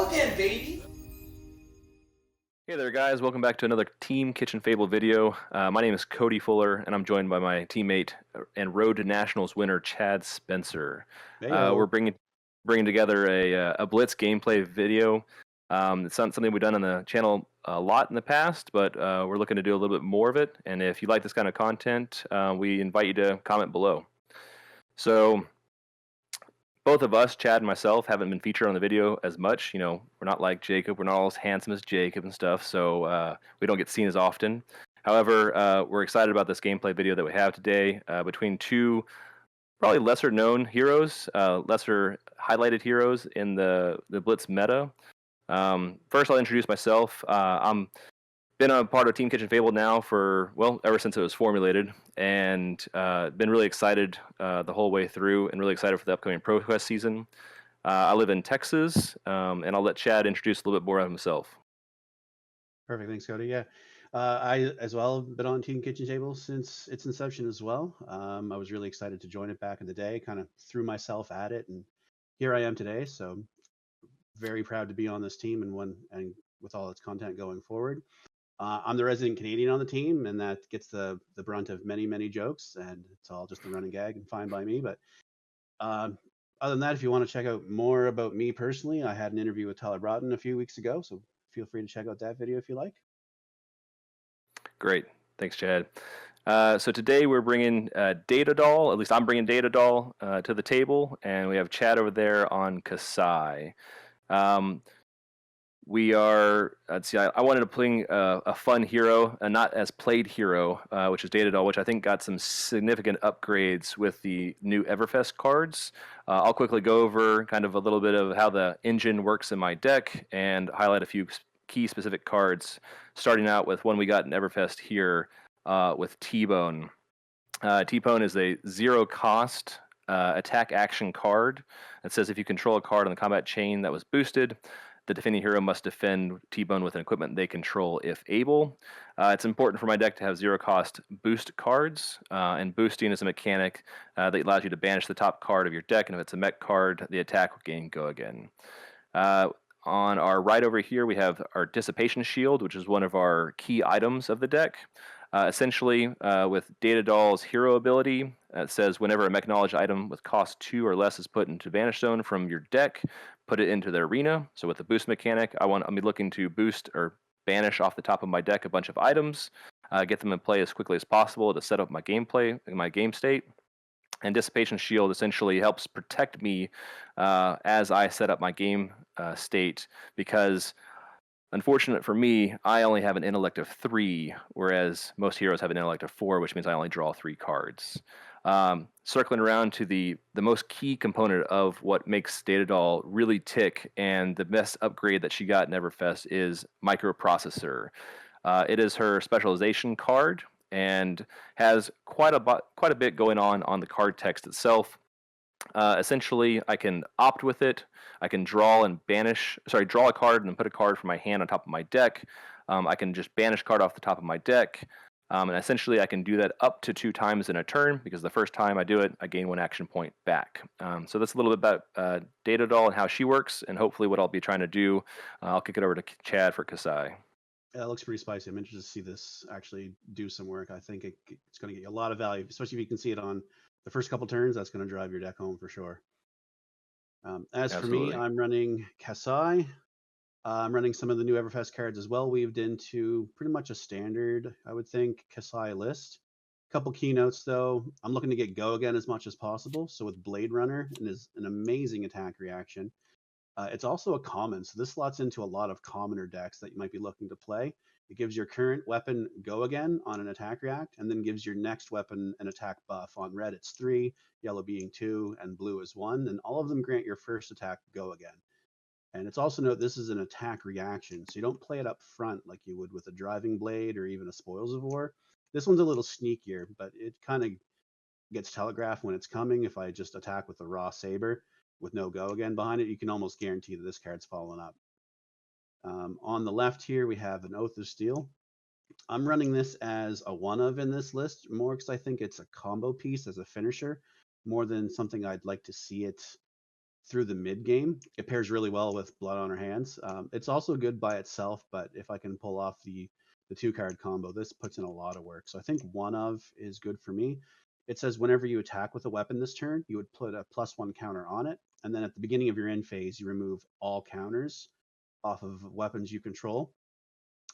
again, baby. Hey there, guys. Welcome back to another Team Kitchen Fable video. My name is Cody Fuller, and I'm joined by my teammate and Road to Nationals winner, Chad Spencer. We're Heyo. bringing together a Blitz gameplay video. It's not something we've done on the channel a lot in the past, but we're looking to do a little bit more of it. And if you like this kind of content, we invite you to comment below. So, both of us, Chad and myself, haven't been featured on the video as much. You know, we're not like Jacob. We're not all as handsome as Jacob and stuff, so we don't get seen as often. However, we're excited about this gameplay video that we have today between two probably lesser known heroes, lesser highlighted heroes in the Blitz meta. First, I'll introduce myself. I'm been a part of Team Kitchen Fable now for, well, ever since it was formulated, and been really excited the whole way through, and really excited for the upcoming ProQuest season. I live in Texas, and I'll let Chad introduce a little bit more of himself. Perfect. Thanks, Cody. Yeah. I, as well, have been on Team Kitchen Table since its inception as well. I was really excited to join it back in the day, kind of threw myself at it, and here I am today. So very proud to be on this team and with all its content going forward. I'm the resident Canadian on the team, and that gets the brunt of many jokes, and it's all just a running gag and fine by me. But other than that, if you want to check out more about me personally, I had an interview with Tyler Broughton a few weeks ago, so feel free to check out that video if you like. Great. Thanks, Chad. So today we're bringing Data Doll, at least I'm bringing Data Doll to the table, and we have Chad over there on Kassai. We are, let's see, I wanted to bring a fun hero, a not as played hero, which is Data Doll, which I think got some significant upgrades with the new Everfest cards. I'll quickly go over kind of a little bit of how the engine works in my deck and highlight a few key specific cards, starting out with one we got in Everfest here with T-Bone. T-Bone is a zero cost attack action card that says if you control a card on the combat chain that was boosted, the defending hero must defend T-Bone with an equipment they control if able. It's important for my deck to have zero cost boost cards, and boosting is a mechanic that allows you to banish the top card of your deck, and if it's a mech card, the attack will gain go again. On our right over here, we have our Dissipation Shield, which is one of our key items of the deck. Essentially, with Data Doll's hero ability, it says whenever a mech knowledge item with cost 2 or less is put into Banish Zone from your deck, put it into the arena. So with the boost mechanic, I'll be looking to boost or banish off the top of my deck a bunch of items, get them in play as quickly as possible to set up my gameplay, my game state. And Dissipation Shield essentially helps protect me as I set up my game state, because unfortunate for me, I only have an intellect of 3, whereas most heroes have an intellect of 4, which means I only draw 3 cards. Circling around to the most key component of what makes Data Doll really tick, and the best upgrade that she got in Everfest is Microprocessor. It is her specialization card and has quite a bit going on the card text itself. Essentially, I can opt with it. I can draw a card and then put a card from my hand on top of my deck. I can just banish card off the top of my deck. And essentially, I can do that up to 2 times in a turn, because the first time I do it, I gain 1 action point back. So that's a little bit about Data Doll and how she works, and hopefully what I'll be trying to do. I'll kick it over to Chad for Kassai. Yeah, it looks pretty spicy. I'm interested to see this actually do some work. I think it's going to get you a lot of value, especially if you can see it on the first couple turns. That's going to drive your deck home for sure. As for me, I'm running Kassai. I'm running some of the new Everfest cards as well, weaved into pretty much a standard, I would think, Kassai list. Couple keynotes though. I'm looking to get Go Again as much as possible. So with Blade Runner, it is an amazing attack reaction. It's also a common, so this slots into a lot of commoner decks that you might be looking to play. It gives your current weapon Go Again on an attack react, and then gives your next weapon an attack buff. On red, it's 3, yellow being 2, and blue is 1, and all of them grant your first attack Go Again. And it's also note this is an attack reaction, so you don't play it up front like you would with a Driving Blade or even a Spoils of War. This one's a little sneakier, but it kind of gets telegraphed when it's coming. If I just attack with a raw saber with no Go Again behind it, you can almost guarantee that this card's falling up. On the left here, we have an Oath of Steel. I'm running this as a one of in this list, more because I think it's a combo piece as a finisher, more than something I'd like to see it through the mid game. It pairs really well with Blood on Her Hands. It's also good by itself, but if I can pull off the 2-card combo, this puts in a lot of work. So I think one of is good for me. It says whenever you attack with a weapon this turn, you would put a +1 counter on it, and then at the beginning of your end phase, you remove all counters off of weapons you control.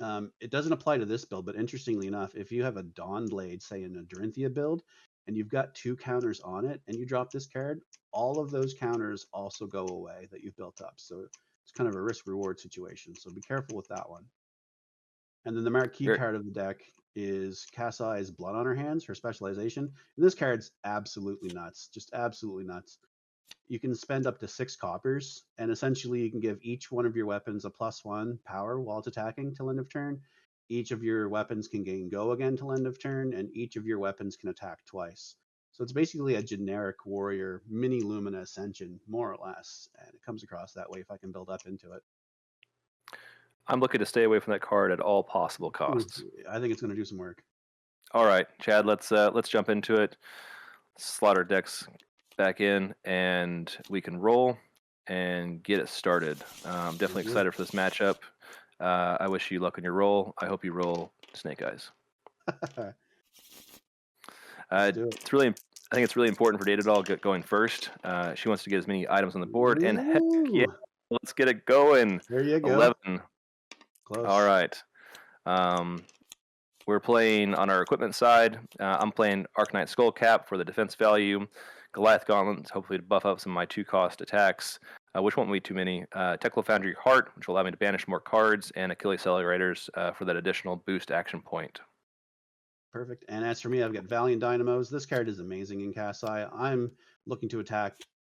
It doesn't apply to this build, but interestingly enough, if you have a Dawn Blade, say in a Dorinthia build, and you've got 2 counters on it, and you drop this card, all of those counters also go away that you've built up. So it's kind of a risk-reward situation. So be careful with that one. And then the marquee card of the deck is Kassai's Blood on Her Hands, her specialization. And this card's absolutely nuts, just absolutely nuts. You can spend up to 6 coppers, and essentially you can give each one of your weapons a +1 power while it's attacking till end of turn. Each of your weapons can gain go again till end of turn, and each of your weapons can attack twice. So it's basically a generic warrior mini Lumina Ascension, more or less, and it comes across that way if I can build up into it. I'm looking to stay away from that card at all possible costs. I think it's going to do some work. All right, Chad, let's jump into it. Slot our decks back in, and we can roll and get it started. I'm definitely excited for this matchup. I wish you luck on your roll. I hope you roll Snake Eyes. I think it's really important for Datadoll going first. She wants to get as many items on the board, and heck yeah, let's get it going. There you go. 11. Close. All right. We're playing on our equipment side. I'm playing Arcanite Skullcap for the defense value. Goliath Gauntlets, hopefully to buff up some of my 2-cost attacks, which won't be too many. Technical Foundry Heart, which will allow me to banish more cards, and Achilles Accelerators for that additional boost action point. Perfect. And as for me, I've got Valiant Dynamos. This card is amazing in Kassai. I'm looking to attack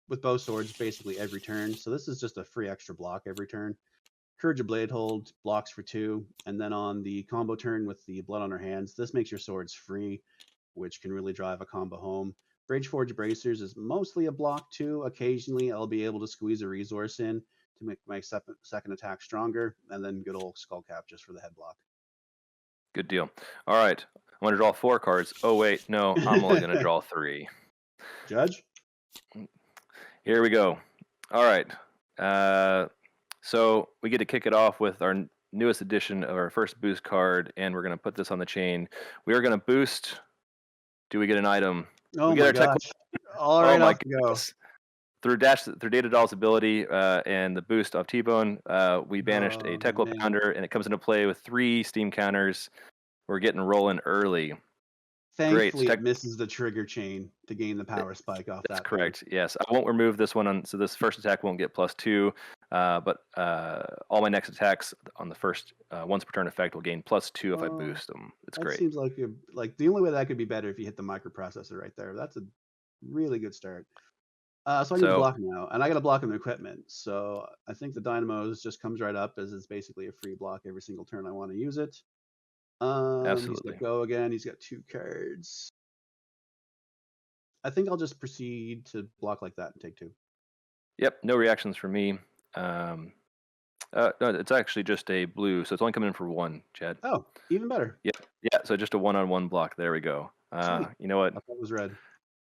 with bow swords basically every turn. So this is just a free extra block every turn. Courage of Bladehold blocks for 2. And then on the combo turn with the Blood on Her Hands, this makes your swords free, which can really drive a combo home. Brageforge Bracers is mostly a block too. Occasionally, I'll be able to squeeze a resource in to make my second attack stronger. And then good old Skullcap just for the head block. Good deal. All right. I want to draw 4 cards. Oh, wait. No, I'm only going to draw 3. Judge? Here we go. All right. So we get to kick it off with our newest edition of our first boost card, and we're going to put this on the chain. We are going to boost. Do we get an item? Oh my gosh. All right, off we go. Through Datadoll's ability and the boost of T-Bone, we banished a Technical Pounder, and it comes into play with 3 steam counters. We're getting rolling early. Thankfully, it misses the trigger chain to gain the power spike off that. That's correct. Yes, I won't remove this one so this first attack won't get +2. But all my next attacks on the first once per turn effect will gain +2 if I boost them. It's great. Seems like the only way that could be better if you hit the microprocessor right there. That's a really good start. So I need to block now, and I got to block on the equipment. So I think the Dynamos just comes right up as it's basically a free block every single turn I want to use it. Absolutely. He's go again. He's got 2 cards. I think I'll just proceed to block like that and take 2. Yep, no reactions for me. No, it's actually just a blue, so it's only coming in for 1, Chad. Oh, even better. Yeah, so just a 1-on-1 block. There we go. You know what? I thought it was red.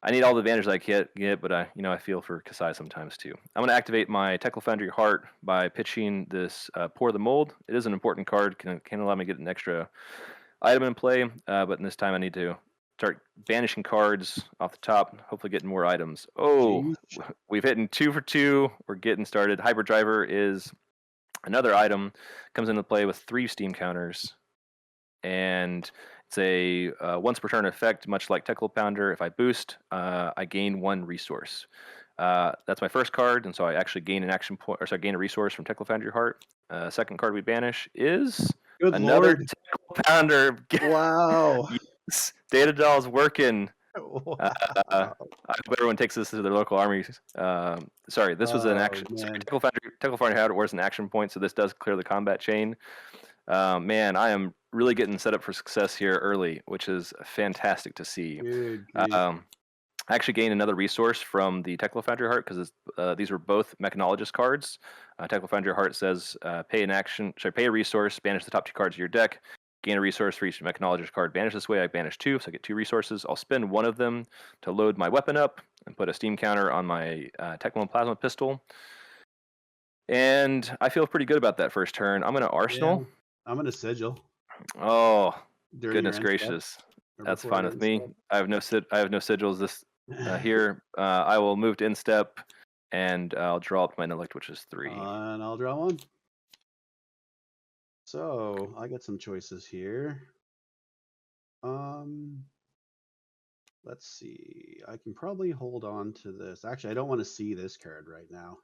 I need all the advantages I can get, but I feel for Kassai sometimes too. I'm going to activate my Technical Foundry Heart by pitching this Pour the Mold. It is an important card, can allow me to get an extra item in play, but in this time I need to start banishing cards off the top, hopefully getting more items. Oh, we've hit 2 for 2. We're getting started. Hyperdriver is another item, comes into play with 3 steam counters, and it's a once per turn effect, much like Technical Pounder. If I boost, I gain 1 resource. That's my first card, and so I actually gain an action point, or so I gain a resource from Technical Foundry Heart. Second card we banish is another Technical Pounder. Wow. Yes, Datadoll's working. Wow. I hope everyone takes this to their local armies. Sorry, this was an action. Technical Foundry Heart was an action point, so this does clear the combat chain. Man, I am really getting set up for success here early, which is fantastic to see. I actually gained another resource from the Technical Foundry Heart because these were both Mechanologist cards. Technical Foundry Heart says pay a resource, banish the top 2 cards of your deck. gain a resource for each mechnologist card banished this way. I banish 2, so I get 2 resources. I'll spend one of them to load my weapon up and put a steam counter on my Tecmo Plasma pistol. And I feel pretty good about that first turn. I'm going to Arsenal. Yeah, I'm going to Sigil. Oh, During your goodness end step, gracious. or That's before fine your with end me. I have no sigils this here. I will move to instep, and I'll draw up my intellect, which is 3. And I'll draw 1. So I got some choices here. Let's see. I can probably hold on to this. Actually, I don't want to see this card right now.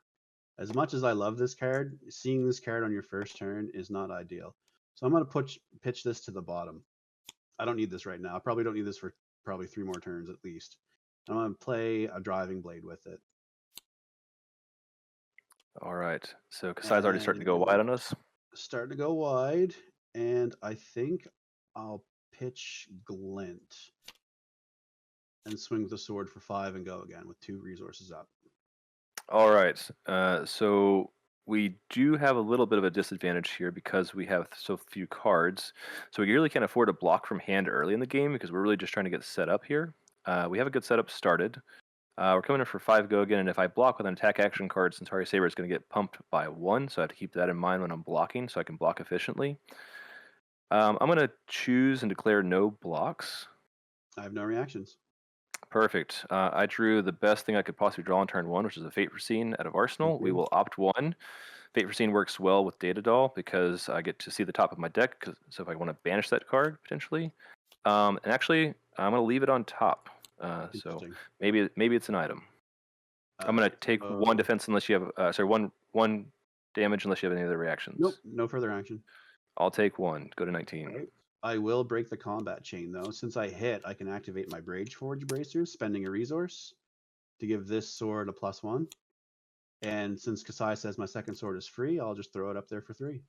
As much as I love this card, seeing this card on your first turn is not ideal. So I'm going to pitch this to the bottom. I don't need this right now. I probably don't need this for probably 3 more turns at least. I'm going to play a driving blade with it. All right. So Kassai's already starting to go wide on us. Starting to go wide, and I think I'll pitch Glint and swing with the sword for 5 and go again with 2 resources up. All right. So we do have a little bit of a disadvantage here because we have so few cards. So we really can't afford to block from hand early in the game because we're really just trying to get set up here. We have a good setup started. We're coming in for 5 go again, and if I block with an attack action card, Centauri Saber is going to get pumped by 1, so I have to keep that in mind when I'm blocking so I can block efficiently. I'm going to choose and declare no blocks. I have no reactions. Perfect. I drew the best thing I could possibly draw on turn 1, which is a Fate Foreseen out of Arsenal. We will opt 1. Fate Foreseen works well with Data Doll because I get to see the top of my deck, so if I want to banish that card, potentially. And actually, I'm going to leave it on top. So maybe it's an item. I'm going to take 1 defense unless you have, one damage unless you have any other reactions. Nope, no further action. I'll take 1. Go to 19. Right. I will break the combat chain though. Since I hit, I can activate my Brage Forge bracers, spending a resource to give this sword a +1. And since Kassai says my second sword is free, I'll just throw it up there for 3.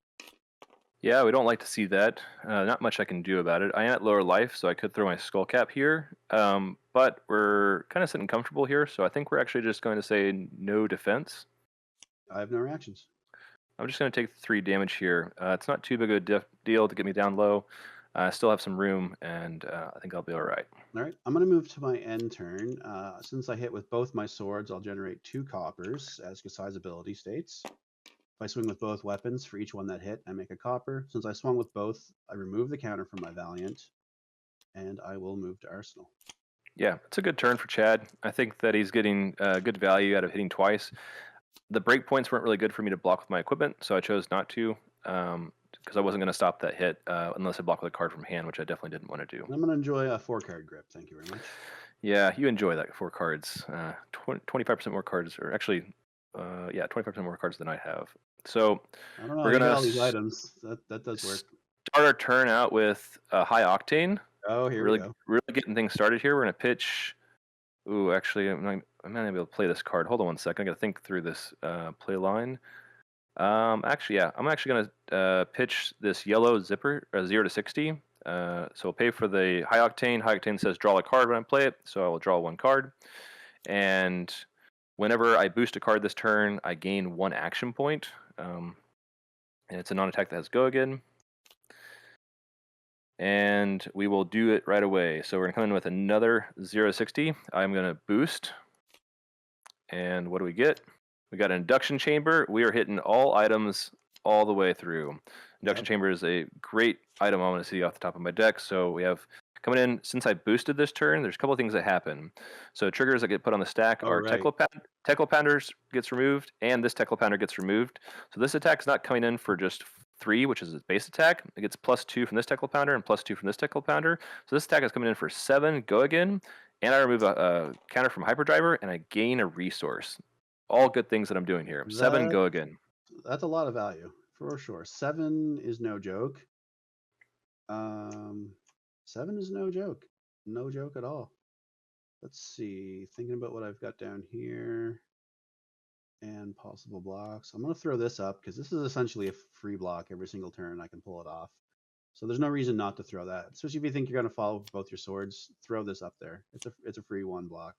Yeah, we don't like to see that. Not much I can do about it. I am at lower life, so I could throw my skull cap here. But we're kind of sitting comfortable here, so I think we're actually just going to say no defense. I have no reactions. I'm just going to take 3 damage here. It's not too big of a deal to get me down low. I still have some room, and I think I'll be all right. All right, I'm going to move to my end turn. Since I hit with both my swords, I'll generate 2 coppers, as Kassai's ability states. If I swing with both weapons, for each one that hit, I make a copper. Since I swung with both, I remove the counter from my Valiant, and I will move to Arsenal. Yeah, it's a good turn for Chad. I think that he's getting good value out of hitting twice. The breakpoints weren't really good for me to block with my equipment, so I chose not to. Because I wasn't going to stop that hit unless I blocked with a card from hand, which I definitely didn't want to do. I'm going to enjoy a 4-card grip. Thank you very much. Yeah, you enjoy that 4 cards. 25% more cards, or actually, 25% more cards than I have. So I don't know. We're gonna all these items. That does work. Start our turn out with a high octane. Oh, here we go. Really getting things started here. We're gonna pitch. Ooh, actually, I'm not gonna be able to play this card. Hold on one second. I gotta think through this play line. Actually, yeah, I'm actually gonna pitch this yellow zipper 0 to 60. So I'll pay for the high octane. High octane says draw a card when I play it, so I will draw 1 card. And whenever I boost a card this turn, I gain 1 action point. And it's a non-attack that has go again. And we will do it right away. So we're gonna come in with another 0 to 60. I'm gonna boost. And what do we get? We got an induction chamber. We are hitting all items all the way through. Induction chamber is a great item I want to see off the top of my deck. So we have coming in, since I boosted this turn, there's a couple of things that happen. So triggers that get put on the stack are Teclo Pounders gets removed, and this Teclo Pounder gets removed. So this attack's not coming in for just 3, which is its base attack. It gets +2 from this Teclo Pounder and +2 from this Teclo Pounder. So this attack is coming in for 7, go again, and I remove a counter from Hyperdriver, and I gain a resource. All good things that I'm doing here. 7, go again. That's a lot of value, for sure. 7 is no joke. 7 is no joke. No joke at all. Let's see. Thinking about what I've got down here and possible blocks. I'm going to throw this up because this is essentially a free block every single turn. I can pull it off. So there's no reason not to throw that. Especially if you think you're going to follow with both your swords, throw this up there. It's a free 1 block.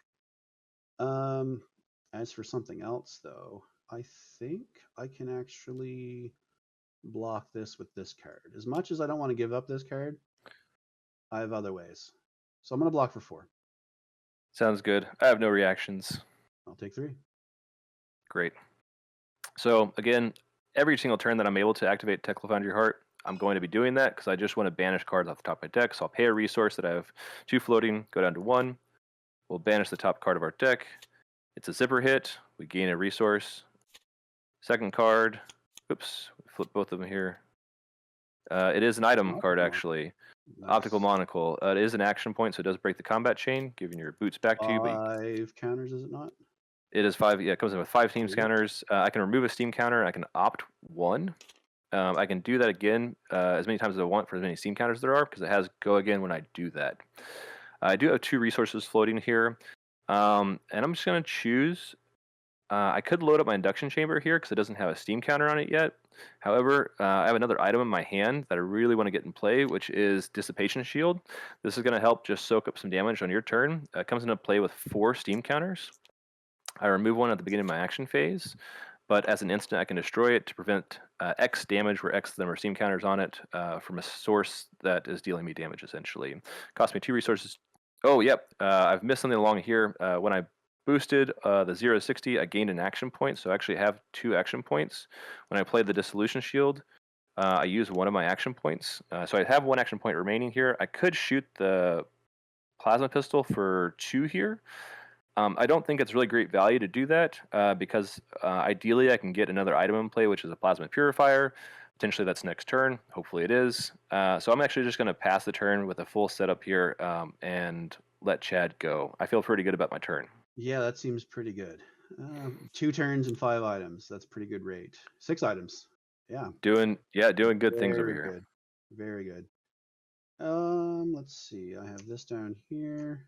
As for something else, though, I think I can actually block this with this card. As much as I don't want to give up this card, I have other ways. So I'm going to block for 4. Sounds good. I have no reactions. I'll take 3. Great. So again, every single turn that I'm able to activate Technical Foundry Heart, I'm going to be doing that because I just want to banish cards off the top of my deck. So I'll pay a resource that I have 2 floating, go down to 1. We'll banish the top card of our deck. It's a zipper hit. We gain a resource. Second card. Oops, flip both of them here. It is an item card, actually. Nice. Optical Monocle. It is an action point, so it does break the combat chain, giving your boots back to you. But 5 counters, is it not? it is 5. Yeah, it comes in with 5 steam counters. I can remove a steam counter. I can opt 1. I can do that again as many times as I want for as many steam counters there are, because it has go again when I do that. I do have 2 resources floating here, and I'm just going to choose. I could load up my induction chamber here because it doesn't have a steam counter on it yet. However, I have another item in my hand that I really want to get in play, which is Dissipation Shield. This is going to help just soak up some damage on your turn. It comes into play with 4 steam counters. I remove one at the beginning of my action phase, but as an instant, I can destroy it to prevent X damage, where X of them are steam counters on it, from a source that is dealing me damage, essentially. Cost me 2 resources. Oh, yep. I've missed something along here. When I boosted the 0 to 60, I gained an action point, so I actually have 2 action points. When I played the Dissolution Shield, I used one of my action points. So I have 1 action point remaining here. I could shoot the Plasma Pistol for 2 here. I don't think it's really great value to do that because ideally I can get another item in play, which is a Plasma Purifier. Potentially that's next turn. Hopefully it is. So I'm actually just going to pass the turn with a full setup here and let Chad go. I feel pretty good about my turn. Yeah, that seems pretty good. 2 turns and 5 items. That's pretty good rate. 6 items. Yeah. Doing good things over here. Good. Very good. Let's see. I have this down here.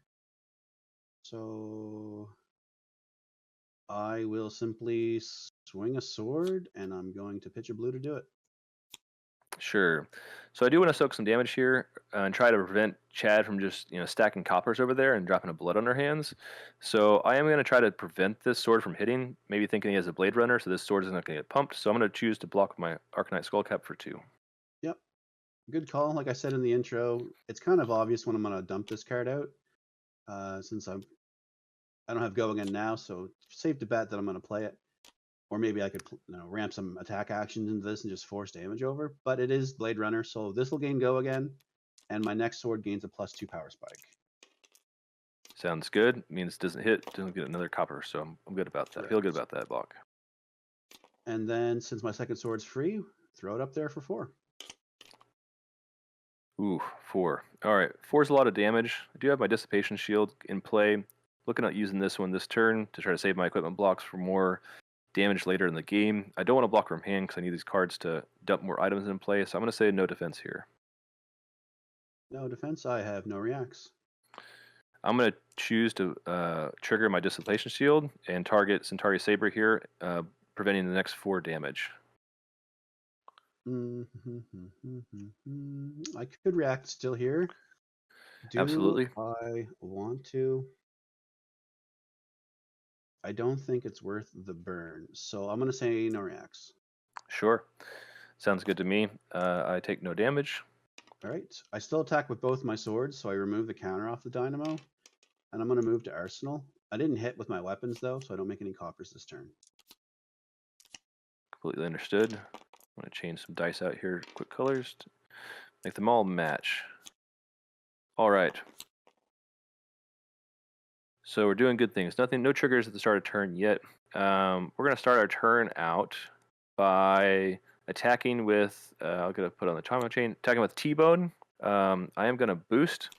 So I will simply swing a sword, and I'm going to pitch a blue to do it. Sure. So I do want to soak some damage here and try to prevent Chad from just stacking coppers over there and dropping a blood on her hands. So I am going to try to prevent this sword from hitting, maybe thinking he has a Blade Runner, so this sword is not going to get pumped. So I'm going to choose to block my Arcanite Skullcap for 2. Yep. Good call. Like I said in the intro, it's kind of obvious when I'm going to dump this card out, since I don't have go again now, so safe to bet that I'm going to play it. Or maybe I could ramp some attack actions into this and just force damage over. But it is Blade Runner, so this will gain go again, and my next sword gains a +2 power spike. Sounds good. Means it doesn't hit, doesn't get another copper, so I'm good about that. Correct. I feel good about that block. And then since my second sword's free, throw it up there for 4. Ooh, 4. All right, 4 is a lot of damage. I do have my Dissipation Shield in play. Looking at using this one this turn to try to save my equipment blocks for more damage later in the game. I don't want to block from hand because I need these cards to dump more items in play, so I'm going to say no defense here. No defense. I have no reacts. I'm going to choose to trigger my Dissipation Shield and target Centauri Saber here, preventing the next 4 damage. I could react still here. Absolutely. I want to. I don't think it's worth the burn, so I'm going to say no reacts. Sure. Sounds good to me. I take no damage. All right. I still attack with both my swords, so I remove the counter off the dynamo, and I'm going to move to Arsenal. I didn't hit with my weapons, though, so I don't make any coppers this turn. Completely understood. I'm going to change some dice out here, quick colors, to make them all match. All right. So we're doing good things. No triggers at the start of turn yet. We're going to start our turn out by attacking with, I'm going to put on the time chain, attacking with T-Bone. I am going to boost.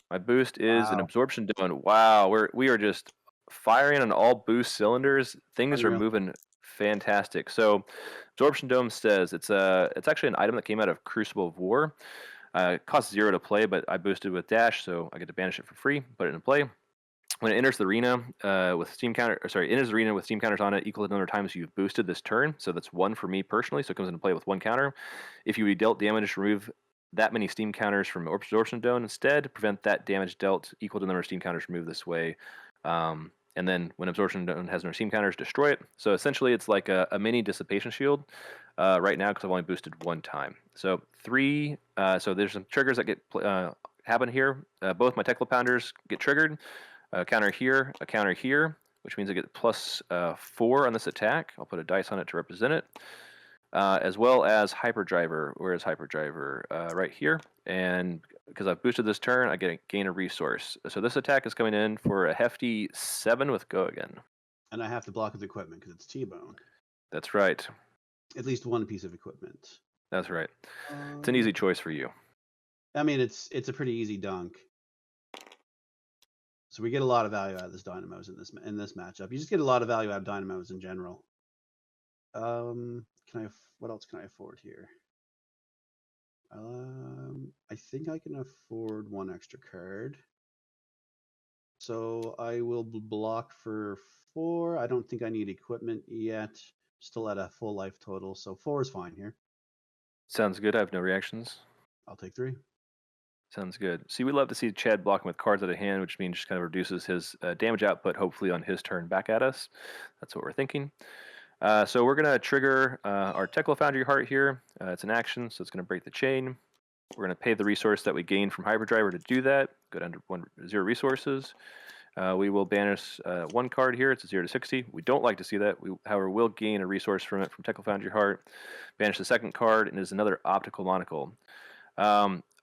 My boost is an Absorption Dome. Wow, we are just firing on all boost cylinders. Things are moving fantastic. So Absorption Dome says it's actually an item that came out of Crucible of War. It costs 0 to play, but I boosted with dash, so I get to banish it for free, put it in play. When it enters the arena with steam counters on it equal to the number of times you've boosted this turn. So that's 1 for me personally, so it comes into play with 1 counter. If you dealt damage, remove that many steam counters from Absorption Dome instead. Prevent that damage dealt equal to the number of steam counters removed this way. and then when Absorption Zone has no steam counters, destroy it. So essentially, it's like a mini Dissipation Shield right now because I've only boosted one time. So 3. So there's some triggers that get happen here. Both my Tekla Pounders get triggered. A counter here, which means I get plus 4 on this attack. I'll put a dice on it to represent it. As well as Hyperdriver. Where is Hyperdriver? Right here. And because I've boosted this turn, I get a gain a resource. So this attack is coming in for a hefty 7 with Go Again. And I have to block with equipment because it's T-Bone. That's right. At least one piece of equipment. That's right. It's an easy choice for you. I mean, it's a pretty easy dunk. So we get a lot of value out of this Dynamos in this matchup. You just get a lot of value out of Dynamos in general. What else can I afford here? I think I can afford 1 extra card. So I will block for 4. I don't think I need equipment yet. Still at a full life total, so 4 is fine here. Sounds good. I have no reactions. I'll take 3. Sounds good. See, we love to see Chad blocking with cards out of hand, which means just kind of reduces his damage output, hopefully on his turn back at us. That's what we're thinking. So we're going to trigger our Tekla Foundry Heart here. It's an action, so it's going to break the chain. We're going to pay the resource that we gained from Hyperdriver to do that. Go down to 0 resources. We will banish 1 card here. It's a 0 to 60. We don't like to see that. We, however, will gain a resource from it from Tekla Foundry Heart. Banish the 2nd card, and there's another Optical Monocle.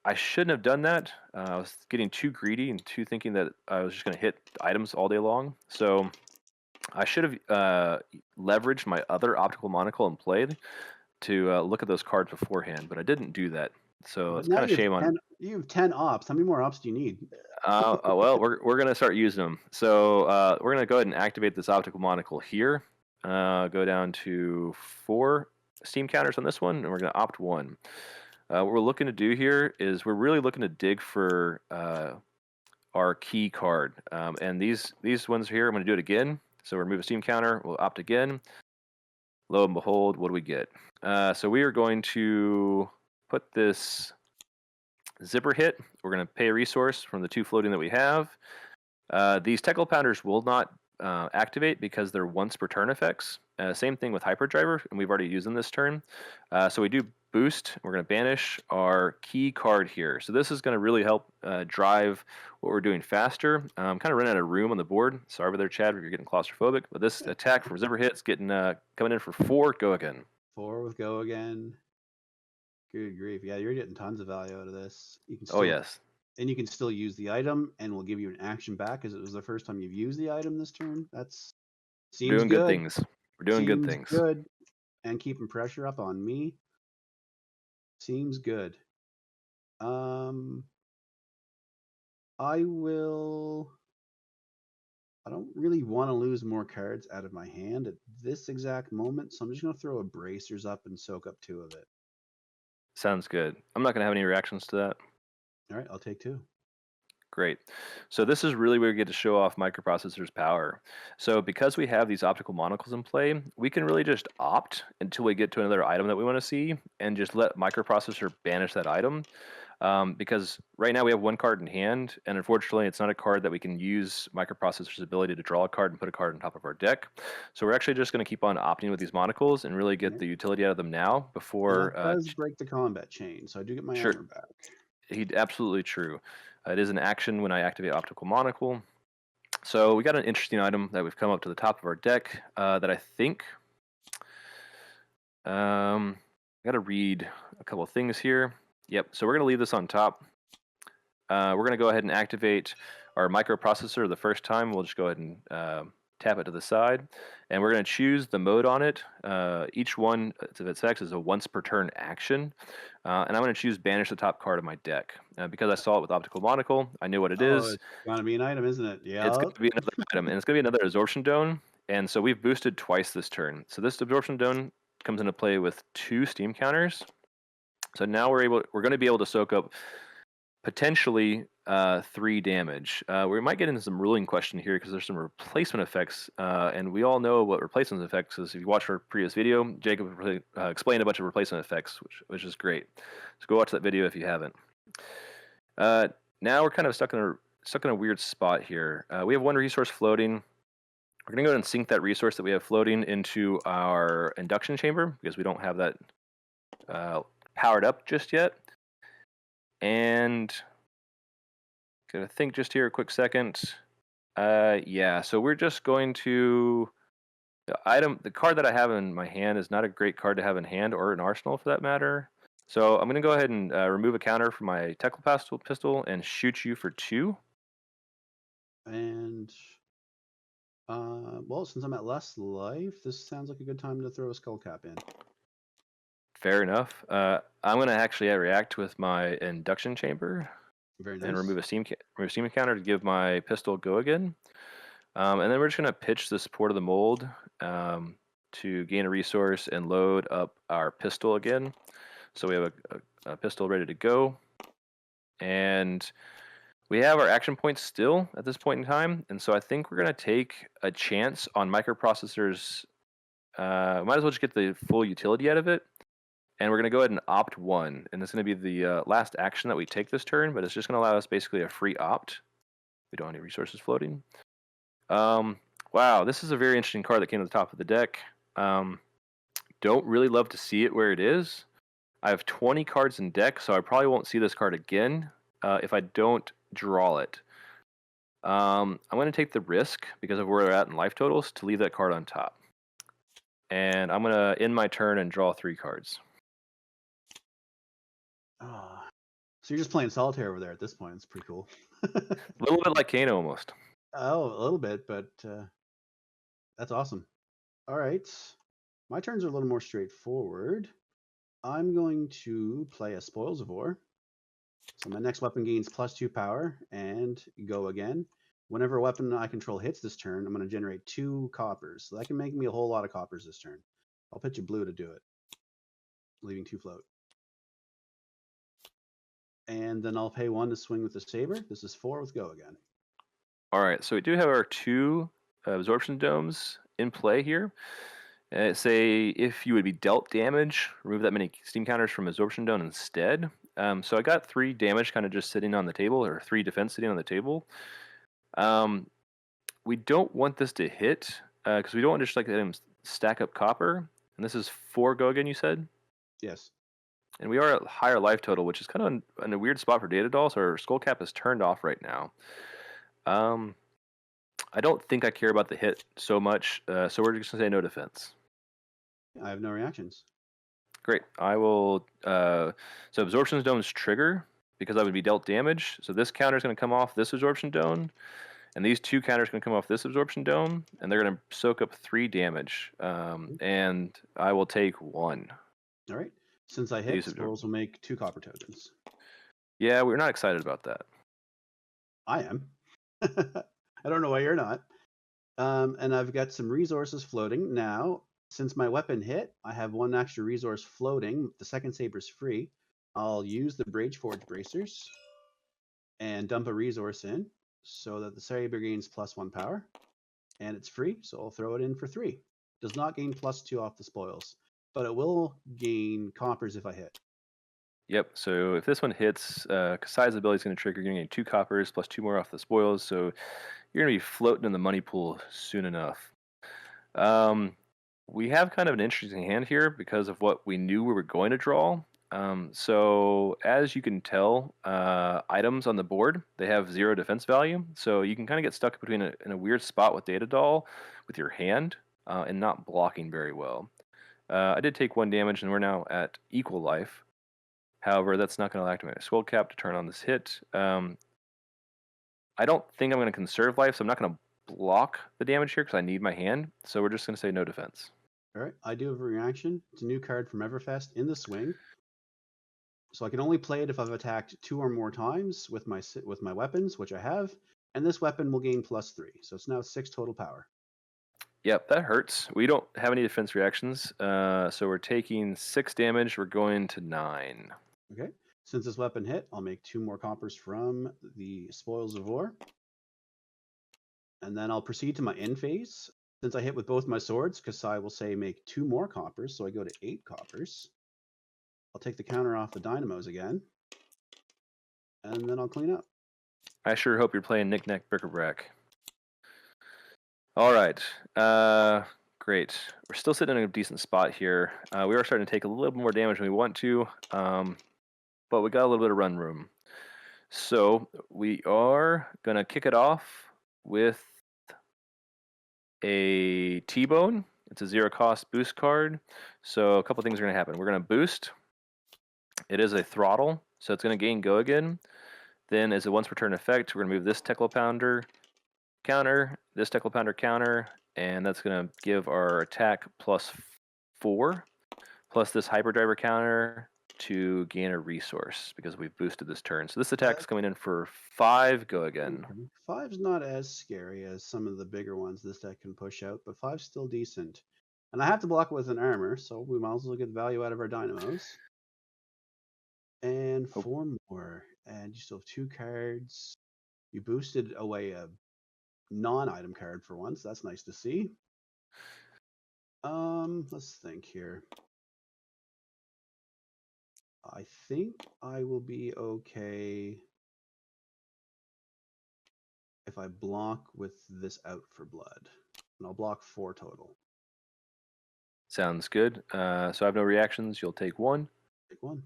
I shouldn't have done that. I was getting too greedy and too thinking that I was just going to hit items all day long. So I should have leveraged my other Optical Monocle and played to look at those cards beforehand, but I didn't do that. So it's kind of shame on. You have 10 ops. How many more ops do you need? Well, we're going to start using them. So we're going to go ahead and activate this Optical Monocle here. Go down to 4 steam counters on this one, and we're going to opt 1. What we're looking to do here is we're really looking to dig for our key card. And these ones here, I'm going to do it again. So remove a steam counter, we'll opt again. Lo and behold, what do we get? So we are going to put this zipper hit. We're going to pay a resource from the 2 floating that we have. These Tekla Pounders will not activate because they're once per turn effects. Same thing with Hyperdriver, and we've already used them this turn. So we do boost. We're going to banish our key card here. So this is going to really help drive what we're doing faster. Kind of running out of room on the board. Sorry about there, Chad, if you're getting claustrophobic. But this attack from zipper hits getting coming in for 4. Go again. 4 with Go Again. Good grief. Yeah, you're getting tons of value out of this. You can still, yes. And you can still use the item, and we'll give you an action back because it was the first time you've used the item this turn. Seems doing good. Good things. We're doing good things. Good. And keeping pressure up on me. Seems good. I don't really want to lose more cards out of my hand at this exact moment, so I'm just going to throw a Bracers up and soak up 2 of it. Sounds good. I'm not going to have any reactions to that. All right, I'll take 2. Great. So this is really where we get to show off microprocessor's power. So because we have these optical monocles in play, we can really just opt until we get to another item that we want to see and just let microprocessor banish that item. Because right now we have 1 card in hand, and unfortunately it's not a card that we can use microprocessor's ability to draw a card and put a card on top of our deck. So we're actually just going to keep on opting with these monocles and really get the utility out of them now before... And that does break the combat chain, so I do get my armor back. Absolutely true. It is an action when I activate Optical Monocle. So we got an interesting item that we've come up to the top of our deck that I think... I got to read a couple of things here. Yep, so we're going to leave this on top. We're going to go ahead and activate our microprocessor the first time. We'll just go ahead and tap it to the side. And we're going to choose the mode on it. Each one of its effects is a once per turn action. And I'm going to choose Banish the top card of my deck. Because I saw it with Optical Monocle, I knew what it is. It's going to be an item, isn't it? Yeah. It's going to be another item. And it's going to be another Absorption Dome. And so we've boosted twice this turn. So this Absorption Dome comes into play with 2 steam counters. So now we're going to be able to soak up potentially 3 damage. We might get into some ruling question here because there's some replacement effects, and we all know what replacement effects is. If you watched our previous video, Jacob explained a bunch of replacement effects, which is great. So go watch that video if you haven't. Now we're kind of stuck in a weird spot here. We have 1 resource floating. We're going to go ahead and sink that resource that we have floating into our induction chamber because we don't have that powered up just yet. And gonna think just here a quick second. Yeah, so we're just going to the card that I have in my hand is not a great card to have in hand or an arsenal for that matter. So I'm gonna go ahead and remove a counter from my Technical pistol and shoot you for 2. And well, since I'm at less life, this sounds like a good time to throw a skull cap in. Fair enough. I'm gonna actually react with my induction chamber. Very nice. And remove a steam counter to give my pistol go again. And then we're just gonna pitch the support of the mold to gain a resource and load up our pistol again. So we have a pistol ready to go, and we have our action points still at this point in time. And so I think we're gonna take a chance on microprocessors. Might as well just get the full utility out of it. And we're going to go ahead and opt 1. And it's going to be the last action that we take this turn, but it's just going to allow us basically a free opt. We don't have any resources floating. Wow, this is a very interesting card that came to the top of the deck. Don't really love to see it where it is. I have 20 cards in deck, so I probably won't see this card again if I don't draw it. I'm going to take the risk, because of where we're at in life totals, to leave that card on top. And I'm going to end my turn and draw 3 cards. Oh, so you're just playing solitaire over there at this point. It's pretty cool. A little bit like Kano almost. Oh, a little bit, but that's awesome. All right. My turns are a little more straightforward. I'm going to play a Spoils of War. So my next weapon gains +2 power and go again. Whenever a weapon I control hits this turn, I'm going to generate 2 coppers. So that can make me a whole lot of coppers this turn. I'll pitch a blue to do it, leaving 2 float. And then I'll pay 1 to swing with the saber. This is 4 with go again. All right, so we do have our 2 absorption domes in play here. Say if you would be dealt damage, remove that many steam counters from absorption dome instead. So I got 3 damage kind of just sitting on the table, or 3 defense sitting on the table. We don't want this to hit because we don't want to just like let him stack up copper. And this is 4 go again, you said? Yes. And we are at higher life total, which is kind of in a weird spot for Data Doll, so our skull cap is turned off right now. I don't think I care about the hit so much, so we're just going to say no defense. I have no reactions. Great. I will... so Absorption Domes trigger because I would be dealt damage. So this counter is going to come off this Absorption Dome, and these 2 counters are going to come off this Absorption Dome, and they're going to soak up 3 damage. And I will take 1. All right. Since I hit, Spoils will make 2 copper tokens. Yeah, we're not excited about that. I am. I don't know why you're not. And I've got some resources floating. Now, since my weapon hit, I have 1 extra resource floating. The second saber's free. I'll use the Brageforge Bracers and dump a resource in so that the saber gains +1 power. And it's free, so I'll throw it in for 3. Does not gain +2 off the spoils, but it will gain coppers if I hit. Yep, so if this one hits, Kassai's ability is going to trigger, getting 2 coppers plus 2 more off the spoils, so you're going to be floating in the money pool soon enough. We have kind of an interesting hand here because of what we knew we were going to draw. So as you can tell, items on the board, they have 0 defense value, so you can kind of get stuck between in a weird spot with Data Doll with your hand and not blocking very well. I did take 1 damage, and we're now at equal life. However, that's not going to activate my skull cap to turn on this hit. I don't think I'm going to conserve life, so I'm not going to block the damage here because I need my hand. So we're just going to say no defense. All right, I do have a reaction. It's a new card from Everfest in the swing. So I can only play it if I've attacked 2 or more times with my weapons, which I have, and this weapon will gain +3. So it's now 6 total power. Yep, that hurts. We don't have any defense reactions, so we're taking 6 damage. We're going to 9. Okay. Since this weapon hit, I'll make 2 more coppers from the Spoils of War. And then I'll proceed to my end phase. Since I hit with both my swords, Kassai will say make 2 more coppers, so I go to 8 coppers. I'll take the counter off the dynamos again. And then I'll clean up. I sure hope you're playing Knick-Knack Bric-a-Brac. All right. Great. We're still sitting in a decent spot here. We are starting to take a little more damage than we want to, but we got a little bit of run room. So we are gonna kick it off with a T-Bone. It's a 0-cost boost card. So a couple things are gonna happen. We're gonna boost. It is a throttle, so it's gonna gain go again. Then as a once per turn effect, we're gonna move this Tekla Pounder counter, this Tekla Pounder counter, and that's gonna give our attack +4, plus this Hyperdriver counter to gain a resource because we've boosted this turn. So this attack is coming in for 5 go again. Okay. 5's not as scary as some of the bigger ones this deck can push out, but 5's still decent. And I have to block it with an armor, so we might as well get value out of our dynamos. And Oh. 4 more. And you still have 2 cards. You boosted away a non-item card for once. That's nice to see. Let's think here. I think I will be okay if I block with this Out for Blood. And I'll block 4 total. Sounds good. So I have no reactions. You'll take 1. Take 1.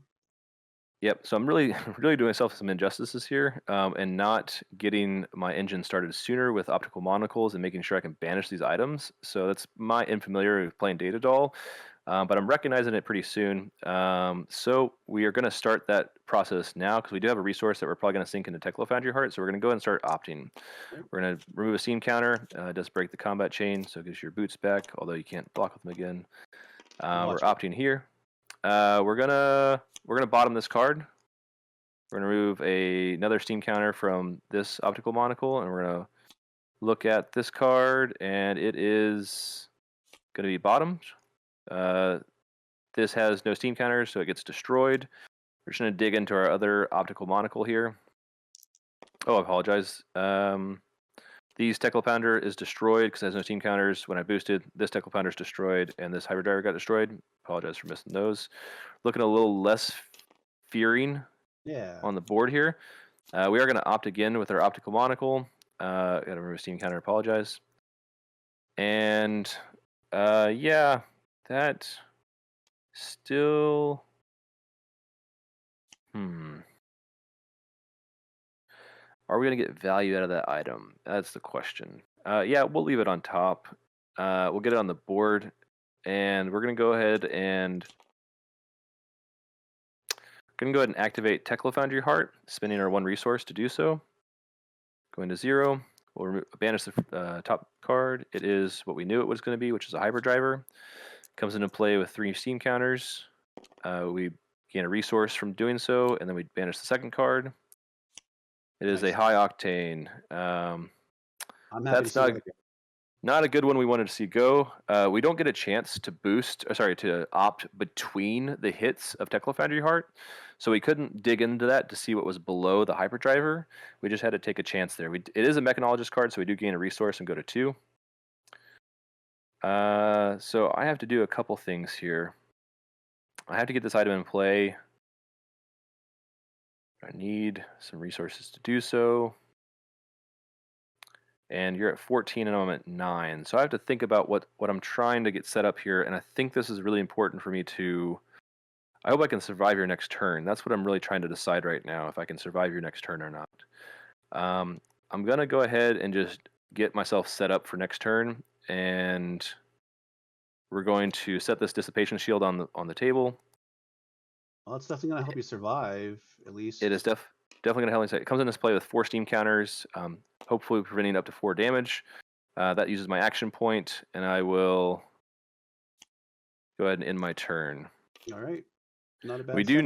Yep. So I'm really, really doing myself some injustices here, and not getting my engine started sooner with optical monocles and making sure I can banish these items. So that's my infamiliarity with playing Data Doll, but I'm recognizing it pretty soon. So we are going to start that process now because we do have a resource that we're probably going to sink into Tekla Foundry Heart. So we're going to go ahead and start opting. We're going to remove a steam counter. It does break the combat chain, so it gives you your boots back, although you can't block with them again. We're opting here. We're gonna bottom this card. We're gonna remove another steam counter from this optical monocle, and we're gonna look at this card, and it is gonna be bottomed. This has no steam counters, so it gets destroyed. We're just gonna dig into our other optical monocle here. Oh, I apologize. These Tekla Pounder is destroyed because it has no steam counters. When I boosted, this Tekla Pounder is destroyed, and this Hyperdriver got destroyed. Apologize for missing those. Looking a little less fearing on the board here. We are going to opt again with our optical monocle. Got to remove steam counter. Apologize. And yeah, that still. Are we going to get value out of that item? That's the question. Yeah, we'll leave it on top. We'll get it on the board, and we're going to go ahead and activate Tekla Foundry Heart, spending our 1 resource to do so. Going to 0. We'll banish the top card. It is what we knew it was going to be, which is a Hyperdriver. Comes into play with 3 steam counters. We gain a resource from doing so, and then we banish the second card. It is a high octane. I'm happy that's not a good one we wanted to see go. We don't get a chance to to opt between the hits of Tekla Foundry Heart, so we couldn't dig into that to see what was below the Hyperdriver. We just had to take a chance there. It is a Mechanologist card, so we do gain a resource and go to 2. So I have to do a couple things here. I have to get this item in play. I need some resources to do so. And you're at 14 and I'm at 9. So I have to think about what I'm trying to get set up here, and I think this is really important for me to... I hope I can survive your next turn. That's what I'm really trying to decide right now, if I can survive your next turn or not. I'm going to go ahead and just get myself set up for next turn, and we're going to set this Dissipation Shield on the table. Well, it's definitely going to help you survive, at least. It is definitely going to help me. It comes into play with 4 steam counters, hopefully preventing up to 4 damage. That uses my action point, and I will go ahead and end my turn. All right. Not a bad we do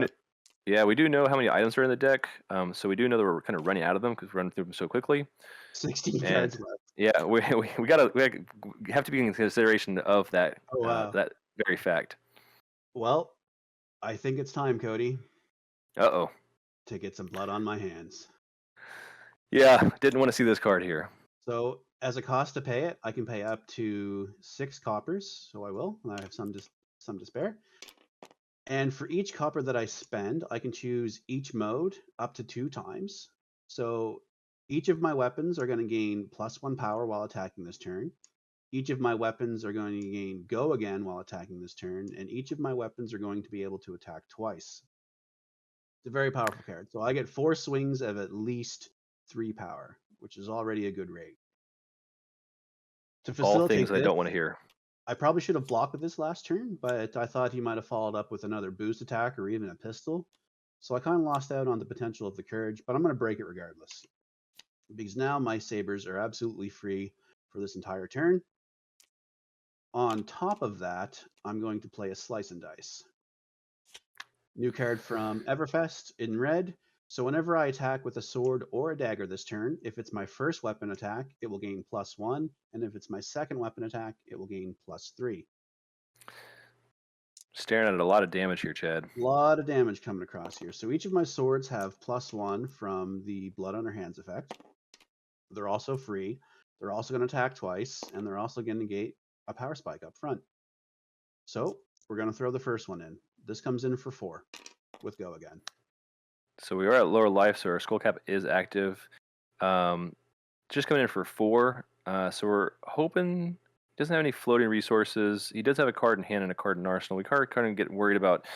know how many items are in the deck, so we do know that we're kind of running out of them because we're running through them so quickly. 16 cards left. Yeah, we have to be in consideration of that. Oh, wow. That very fact. Well, I think it's time, Cody. Uh-oh. To get some blood on my hands. Yeah, didn't want to see this card here. So, as a cost to pay it, I can pay up to 6 coppers, so I will, and I have some to spare. And for each copper that I spend, I can choose each mode up to 2 times. So each of my weapons are going to gain +1 power while attacking this turn. Each of my weapons are going to gain go again while attacking this turn, and each of my weapons are going to be able to attack twice. It's a very powerful card. So I get 4 swings of at least 3 power, which is already a good rate. To All facilitate things I this, don't want to hear. I probably should have blocked with this last turn, but I thought he might have followed up with another boost attack or even a pistol. So I kind of lost out on the potential of the courage, but I'm going to break it regardless. Because now my sabers are absolutely free for this entire turn. On top of that, I'm going to play a slice and dice. New card from Everfest in red. So whenever I attack with a sword or a dagger this turn, if it's my first weapon attack, it will gain +1. And if it's my second weapon attack, it will gain +3. Staring at a lot of damage here, Chad. A lot of damage coming across here. So each of my swords have +1 from the Blood on Her Hands effect. They're also free. They're also going to attack twice, and they're also going to negate a power spike up front. So we're going to throw the first one in. This comes in for 4 with go again. So we are at lower life, so our skull cap is active. Just coming in for 4. So we're hoping he doesn't have any floating resources. He does have a card in hand and a card in arsenal. We kind of get worried about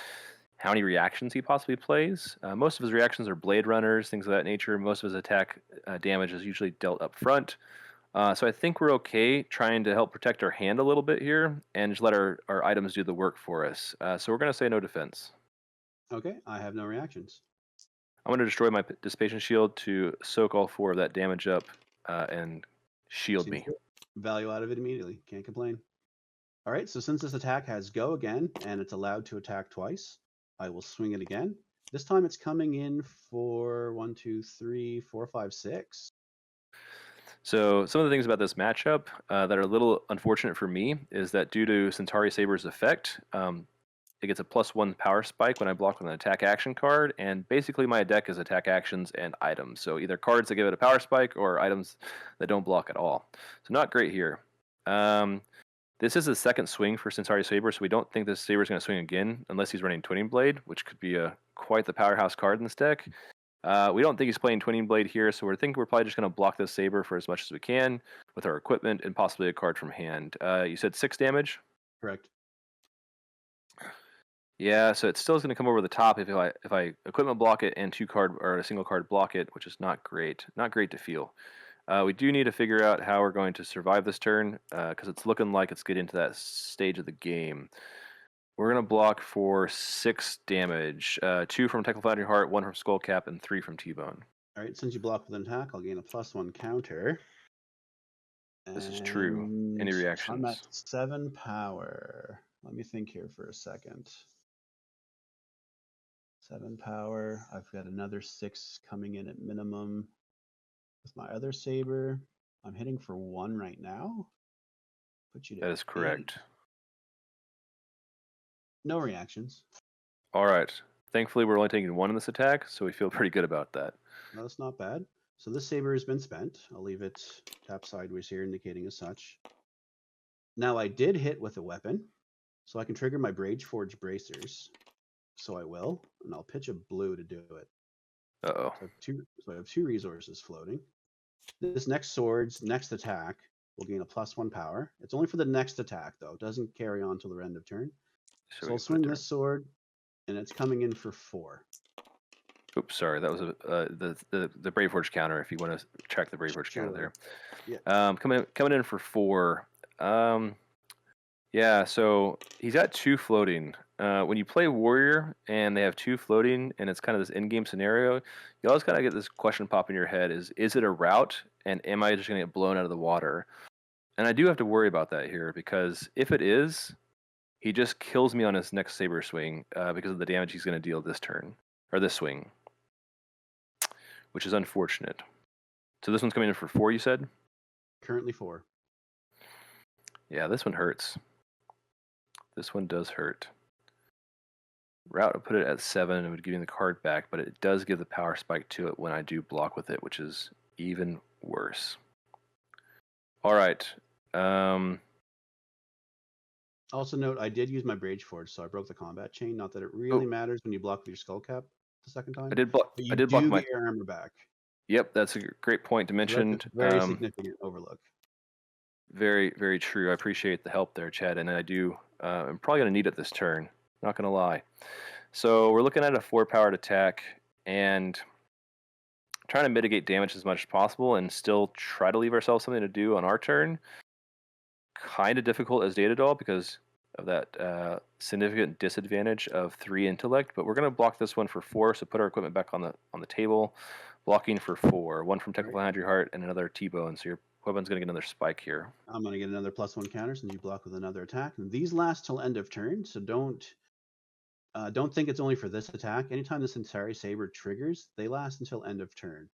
how many reactions he possibly plays. Most of his reactions are blade runners, things of that nature. Most of his attack damage is usually dealt up front. So I think we're okay trying to help protect our hand a little bit here and just let our items do the work for us. So we're going to say no defense. Okay, I have no reactions. I'm going to destroy my Dissipation Shield to soak all 4 of that damage up and shield me. Value out of it immediately. Can't complain. All right, so since this attack has go again, and it's allowed to attack twice, I will swing it again. This time it's coming in for 1, 2, 3, 4, 5, 6. So some of the things about this matchup that are a little unfortunate for me is that due to Centauri Saber's effect, it gets a +1 power spike when I block with an attack action card, and basically my deck is attack actions and items. So either cards that give it a power spike or items that don't block at all. So not great here. This is the second swing for Centauri Saber, so we don't think this Saber is going to swing again unless he's running Twinning Blade, which could be quite the powerhouse card in this deck. We don't think he's playing Twinning Blade here, so we're probably just going to block this Saber for as much as we can with our equipment and possibly a card from hand. You said 6 damage? Correct. Yeah, so it still is going to come over the top if I equipment block it and 2 card or a single card block it, which is not great. Not great to feel. We do need to figure out how we're going to survive this turn because it's looking like it's getting to that stage of the game. We're going to block for 6 damage. 2 from Technical Foundry Heart, 1 from Skull Cap, and 3 from T-Bone. All right, since you block with an attack, I'll gain a +1 counter. This is true. Any reactions? I'm at 7 power. Let me think here for a second. 7 power. I've got another 6 coming in at minimum. With my other saber, I'm hitting for 1 right now. Put you to That is correct. 8. No reactions. All right. Thankfully, we're only taking 1 in this attack, so we feel pretty good about that. No, that's not bad. So this saber has been spent. I'll leave it tap sideways here, indicating as such. Now I did hit with a weapon, so I can trigger my Brage Forge Bracers. So I will, and I'll pitch a blue to do it. Uh-oh. So I have 2 resources floating. This next sword's next attack will gain a +1 power. It's only for the next attack, though. It doesn't carry on till the end of turn. So I'll swing this sword, and it's coming in for 4. Oops, sorry. That was the Brave Forge counter. If you want to check the Brave Forge counter there. Yeah. Coming in for 4. Yeah. So he's got 2 floating. When you play Warrior and they have 2 floating, and it's kind of this in-game scenario, you always kind of get this question pop in your head: is it a route, and am I just going to get blown out of the water? And I do have to worry about that here because if it is, he just kills me on his next saber swing because of the damage he's going to deal this turn or this swing, which is unfortunate. So this one's coming in for 4, you said? Currently 4. Yeah, this one hurts. This one does hurt. Route, I put it at 7 and would give you the card back, but it does give the power spike to it when I do block with it, which is even worse. All right. Also note, I did use my Brage Forge, so I broke the combat chain. Not that it really matters when you block with your Skull Cap the second time. I did block. But you I did do block my get your armor back. Yep, that's a great point to mention. So that's a very significant overlook. Very, very true. I appreciate the help there, Chad, and I do. I'm probably going to need it this turn. Not going to lie. So we're looking at a 4-powered attack and trying to mitigate damage as much as possible and still try to leave ourselves something to do on our turn. Kind of difficult as Data Doll because of that significant disadvantage of 3 intellect, but we're going to block this one for 4, so put our equipment back on the table. Blocking for 4, 1 from Technical Hand Your Heart and another T-Bone, so your weapon's going to get another spike here. I'm going to get another +1 counter since you block with another attack. And these last till end of turn, so don't think it's only for this attack. Anytime this Centauri Saber triggers, they last until end of turn,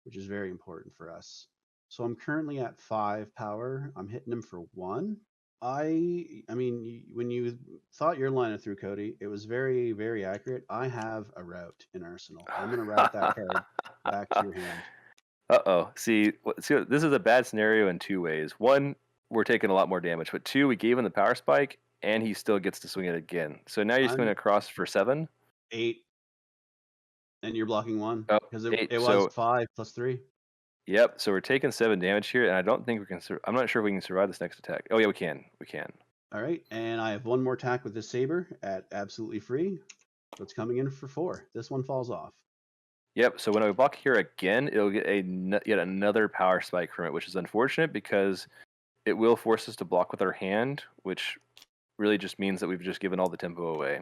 which is very important for us. So I'm currently at 5 power. I'm hitting him for 1. I mean, when you thought your line through, Cody, it was very, very accurate. I have a route in Arsenal. I'm going to route that card back to your hand. Uh-oh. See, this is a bad scenario in 2 ways. 1, we're taking a lot more damage, but 2, we gave him the power spike, and he still gets to swing it again. So now you're swinging across for 7? 8. And you're blocking 1. Oh, Because 8. it was 5 + 3. Yep, so we're taking 7 damage here, and I don't think we can. I'm not sure if we can survive this next attack. Oh yeah, we can. We can. All right, and I have 1 more attack with this saber at absolutely free. So it's coming in for 4. This one falls off. Yep. So when I block here again, it'll get yet another power spike from it, which is unfortunate because it will force us to block with our hand, which really just means that we've just given all the tempo away.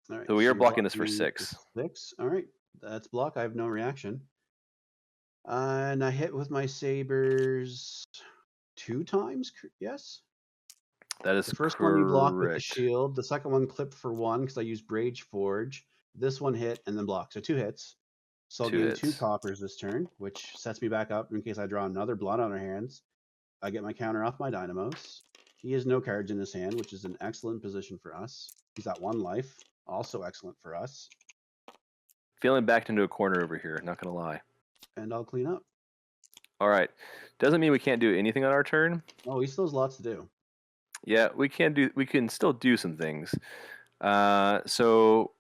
All right, So we are blocking this for 6. 6. All right, that's block. I have no reaction. And I hit with my sabers 2 times. Yes. That is The first correct. one you block with the shield. The second one clipped for 1 because I used Brage Forge. This one hit and then block. So 2 hits. So I'll gain 2 coppers this turn, which sets me back up in case I draw another blood on our hands. I get my counter off my Dynamos. He has no cards in his hand, which is an excellent position for us. He's at 1 life. Also excellent for us. Feeling backed into a corner over here, not going to lie. And I'll clean up. All right. Doesn't mean we can't do anything on our turn. Oh, he still has lots to do. Yeah, we can still do some things. So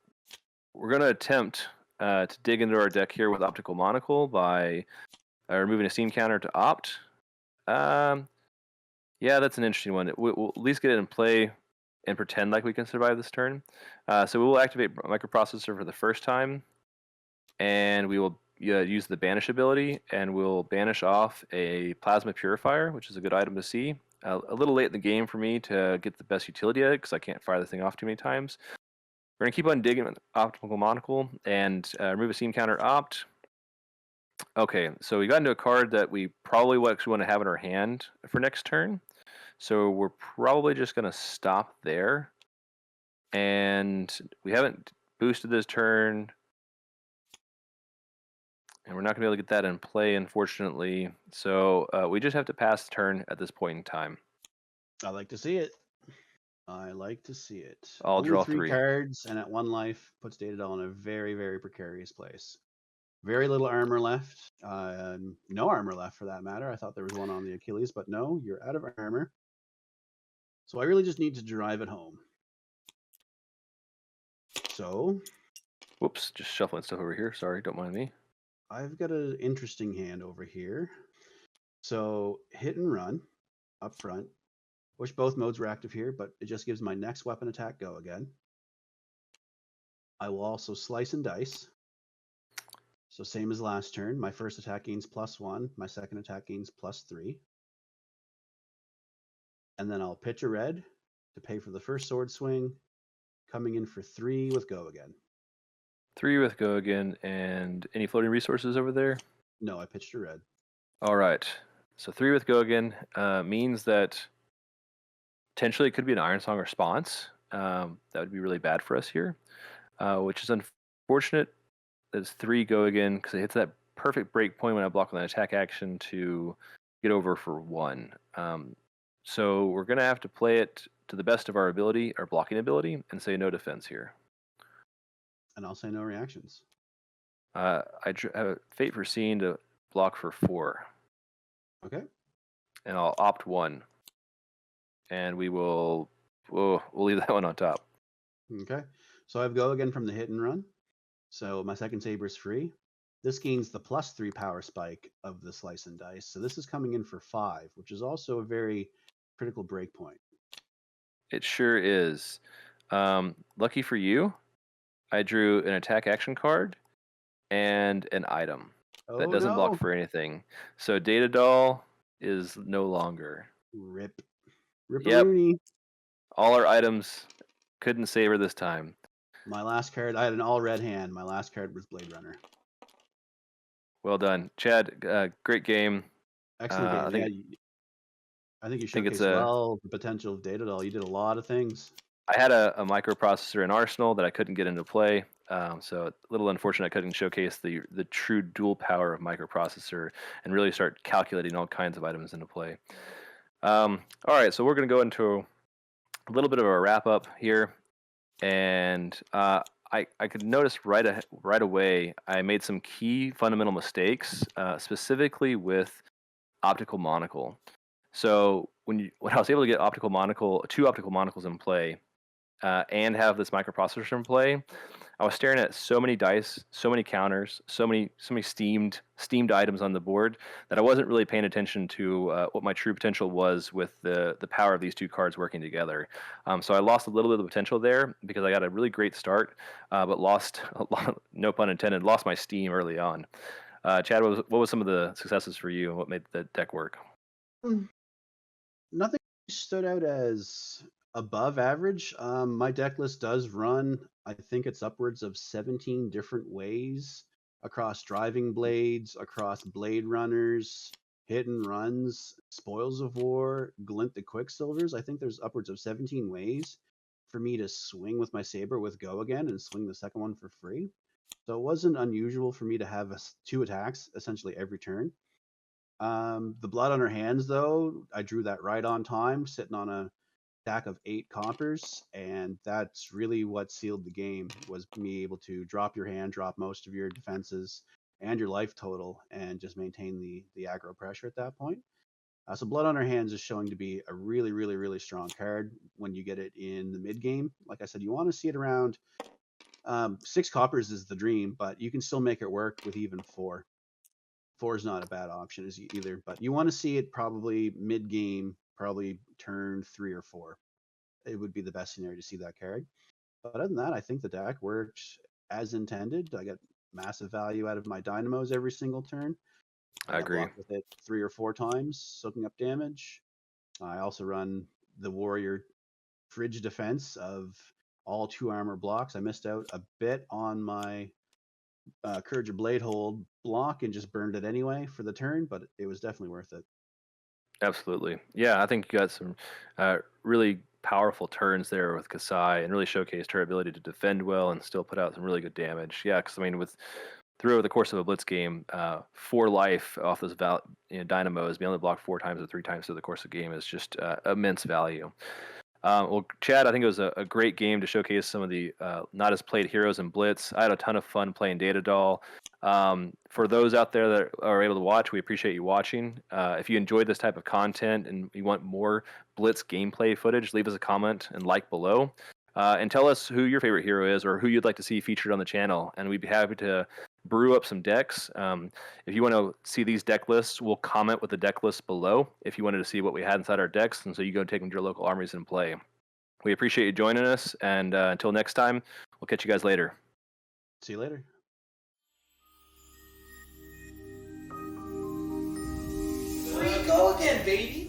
we're going to attempt to dig into our deck here with Optical Monocle by removing a steam counter to opt. Yeah, that's an interesting one. We'll at least get it in play and pretend like we can survive this turn. So we will activate Microprocessor for the first time, and we will use the Banish ability, and we'll banish off a Plasma Purifier, which is a good item to see. A little late in the game for me to get the best utility at it because I can't fire the thing off too many times. We're going to keep on digging with Optical Monocle and remove a steam counter opt. Okay, so we got into a card that we probably actually want to have in our hand for next turn. So we're probably just going to stop there. And we haven't boosted this turn. And we're not going to be able to get that in play, unfortunately. So we just have to pass the turn at this point in time. I like to see it. I like to see it. I'll Only draw 3 cards, and at 1 life, puts Data Doll in a very, very precarious place. Very little armor left. No armor left, for that matter. I thought there was one on the Achilles, but no, you're out of armor. So I really just need to drive it home. So... Whoops, just shuffling stuff over here. Sorry, don't mind me. I've got an interesting hand over here. So hit and run up front. Wish both modes were active here, but it just gives my next weapon attack go again. I will also slice and dice. So same as last turn. My first attack gains +1. My second attack gains +3. And then I'll pitch a red to pay for the first sword swing. Coming in for 3 with go again. 3 with go again. And any floating resources over there? No, I pitched a red. All right. So 3 with go again means that potentially it could be an Iron Song response. That would be really bad for us here, which is unfortunate. That's 3 go again because it hits that perfect break point when I block on an attack action to get over for 1. So we're going to have to play it to the best of our ability, our blocking ability, and say no defense here. And I'll say no reactions. I have a Fate Foreseen to block for 4. Okay. And I'll opt 1. And we'll leave that one on top. Okay. So I have go again from the hit and run. So my second saber is free. This gains the +3 power spike of the Slice and Dice. So this is coming in for 5, which is also a very critical breakpoint. It sure is. Lucky for you, I drew an attack action card and an item that Oh doesn't block no! for anything. So Data Doll is no longer. Rip. Yep, Ripperoonie. all our items couldn't save her this time. My last card, I had an all red hand. My last card was Blade Runner. Well done, Chad. Great game. Excellent game. I think I think you think it's showcased well the potential of Data Doll. You did a lot of things. I had a microprocessor in Arsenal that I couldn't get into play. So a little unfortunate I couldn't showcase the true dual power of microprocessor and really start calculating all kinds of items into play. All right, so we're going to go into a little bit of a wrap up here, and I could notice right away I made some key fundamental mistakes, specifically with optical monocle. So when I was able to get two optical monocles in play, and have this microprocessor in play, I was staring at so many dice, so many counters, so many steamed items on the board that I wasn't really paying attention to what my true potential was with the power of these two cards working together. So I lost a little bit of potential there because I got a really great start, but lost a lot, no pun intended, lost my steam early on. Chad, what was some of the successes for you and what made the deck work? Nothing stood out as above average. My deck list does run, I think it's upwards of 17 different ways across driving blades, across blade runners, hit and runs, spoils of war, glint the quicksilvers. I think there's upwards of 17 ways for me to swing with my saber with go again and swing the second one for free. So it wasn't unusual for me to have 2 attacks essentially every turn. The blood on her hands, though, I drew that right on time, sitting on a stack of 8 coppers, and that's really what sealed the game, was me able to drop your hand, drop most of your defenses and your life total, and just maintain the aggro pressure at that point. So blood on her hands is showing to be a really, really, really strong card when you get it in the mid game. Like I said, you want to see it around 6 coppers is the dream, but you can still make it work with even 4. 4 is not a bad option either, but you want to see it probably mid game, probably turn 3 or 4. It would be the best scenario to see that card. But other than that, I think the deck worked as intended. I got massive value out of my dynamos every single turn. I got agree. blocked with it 3 or 4 times, soaking up damage. I also run the warrior fridge defense of all 2 armor blocks. I missed out a bit on my Courage of Blade Hold block and just burned it anyway for the turn, but it was definitely worth it. Absolutely. Yeah, I think you got some really powerful turns there with Kassai and really showcased her ability to defend well and still put out some really good damage. Yeah, because I mean, through the course of a Blitz game, 4 life off those dynamos, being able to block 4 times or 3 times through the course of the game is just immense value. Well, Chad, I think it was a great game to showcase some of the not as played heroes in Blitz. I had a ton of fun playing Data Doll. For those out there that are able to watch, we appreciate you watching. If you enjoyed this type of content and you want more Blitz gameplay footage, leave us a comment and like below. And tell us who your favorite hero is or who you'd like to see featured on the channel. And we'd be happy to brew up some decks. If you want to see these deck lists, we'll comment with the deck lists below if you wanted to see what we had inside our decks. And so you go take them to your local armies and play. We appreciate you joining us. And until next time, we'll catch you guys later. See you later. Here we go again, baby.